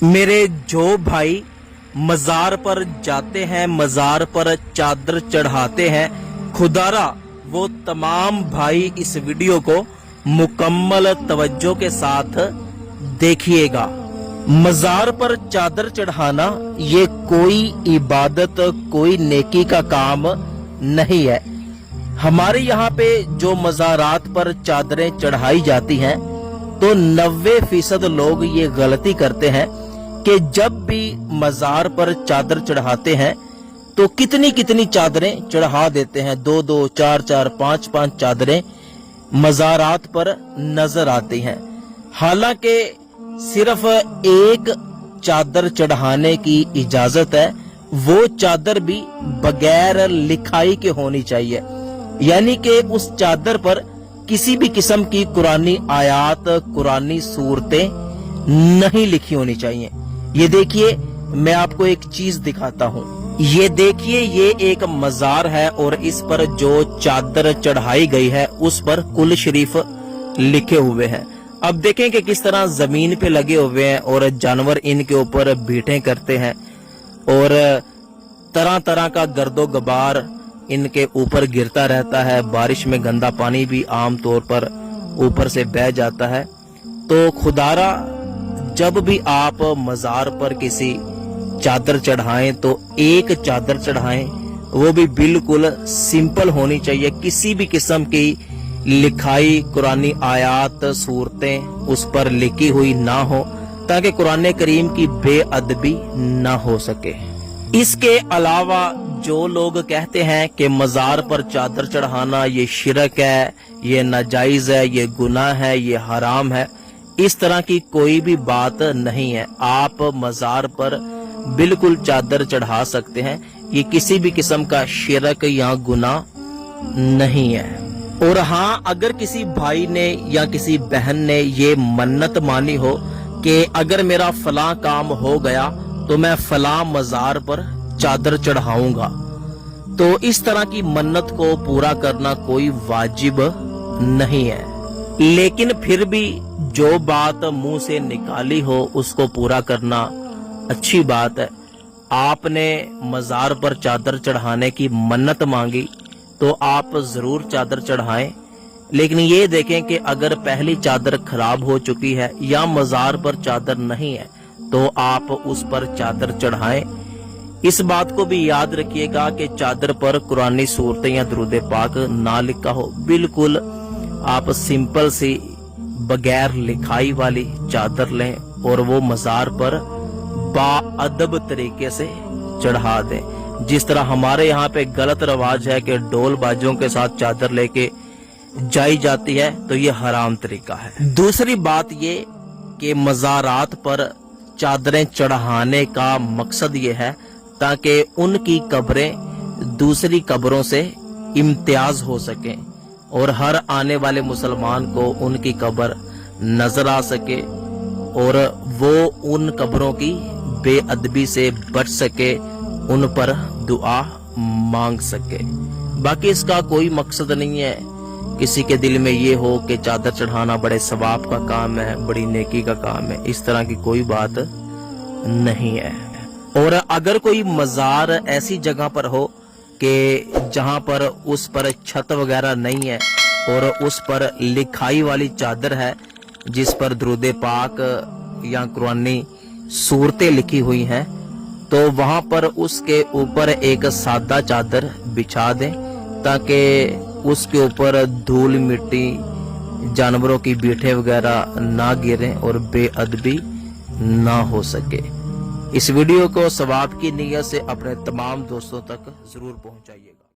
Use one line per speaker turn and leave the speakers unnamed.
मेरे जो भाई मज़ार पर जाते हैं, मज़ार पर चादर चढ़ाते हैं, खुदारा वो तमाम भाई इस वीडियो को मुकम्मल तवज्जो के साथ देखिएगा। मज़ार पर चादर चढ़ाना ये कोई इबादत, कोई नेकी का काम नहीं है। हमारे यहाँ पे जो मज़ारात पर चादरें चढ़ाई जाती हैं तो 90% लोग ये गलती करते हैं कि जब भी मज़ार पर चादर चढ़ाते हैं तो कितनी कितनी चादरें चढ़ा देते हैं। 2-2, 4-4, 5-5 चादरें मज़ारात पर नजर आती हैं। हालांकि सिर्फ एक चादर चढ़ाने की इजाजत है, वो चादर भी बगैर लिखाई के होनी चाहिए, यानी कि उस चादर पर किसी भी किस्म की कुरानी आयात, कुरानी सूरतें नहीं लिखी होनी चाहिए। ये देखिए, मैं आपको एक चीज दिखाता हूँ। ये देखिए, ये एक मज़ार है और इस पर जो चादर चढ़ाई गई है उस पर कुल शरीफ लिखे हुए हैं। अब देखें कि किस तरह जमीन पे लगे हुए हैं और जानवर इनके ऊपर बीटें करते हैं और तरह तरह का गर्दो गबार इनके ऊपर गिरता रहता है। बारिश में गंदा पानी भी आम तौर पर ऊपर से बह जाता है। तो खुदारा जब भी आप मज़ार पर किसी चादर चढ़ाएं तो एक चादर चढ़ाएं, वो भी बिल्कुल सिंपल होनी चाहिए, किसी भी किस्म की लिखाई, कुरानी आयात, सूरतें उस पर लिखी हुई ना हो, ताकि कुरान करीम की बेअदबी ना हो सके। इसके अलावा जो लोग कहते हैं कि मज़ार पर चादर चढ़ाना ये शिरक है, ये नाजायज है, ये गुनाह है, ये हराम है, इस तरह की कोई भी बात नहीं है। आप मज़ार पर बिल्कुल चादर चढ़ा सकते हैं, ये किसी भी किस्म का शिरक या गुनाह नहीं है। और हाँ, अगर किसी भाई ने या किसी बहन ने ये मन्नत मानी हो कि अगर मेरा फलां काम हो गया तो मैं फलां मज़ार पर चादर चढ़ाऊंगा, तो इस तरह की मन्नत को पूरा करना कोई वाजिब नहीं है। लेकिन फिर भी जो बात मुंह से निकाली हो उसको पूरा करना अच्छी बात है। आपने मज़ार पर चादर चढ़ाने की मन्नत मांगी तो आप जरूर चादर चढ़ाएं, लेकिन ये देखें कि अगर पहली चादर खराब हो चुकी है या मज़ार पर चादर नहीं है तो आप उस पर चादर चढ़ाएं। इस बात को भी याद रखिएगा कि चादर पर कुरानी सूरतें या दुरूद पाक ना लिखा हो। बिल्कुल आप सिंपल सी बगैर लिखाई वाली चादर लें और वो मज़ार पर बाअदब तरीके से चढ़ा दें। जिस तरह हमारे यहाँ पे गलत रवाज है कि ढोल बाजों के साथ चादर लेके जाई जाती है, तो ये हराम तरीका है। दूसरी बात ये कि मज़ारात पर चादरें चढ़ाने का मकसद ये है ताकि उनकी कब्रें दूसरी कब्रों से इम्तियाज हो सकें और हर आने वाले मुसलमान को उनकी कब्र नजर आ सके और वो उन कब्रों की बेअदबी से बच सके, उन पर दुआ मांग सके। बाकी इसका कोई मकसद नहीं है किसी के दिल में ये हो कि चादर चढ़ाना बड़े सवाब का काम है, बड़ी नेकी का काम है। इस तरह की कोई बात नहीं है। और अगर कोई मज़ार ऐसी जगह पर हो कि जहां पर उस पर छत वगैरह नहीं है और उस पर लिखाई वाली चादर है जिस पर दुरूद पाक या कुरानी सूरतें लिखी हुई हैं, तो वहां पर उसके ऊपर एक सादा चादर बिछा दें ताकि उसके ऊपर धूल मिट्टी, जानवरों की बीठे वगैरह ना गिरें और बेअदबी ना हो सके। इस वीडियो को सवाब की नीयत से अपने तमाम दोस्तों तक जरूर पहुंचाइएगा।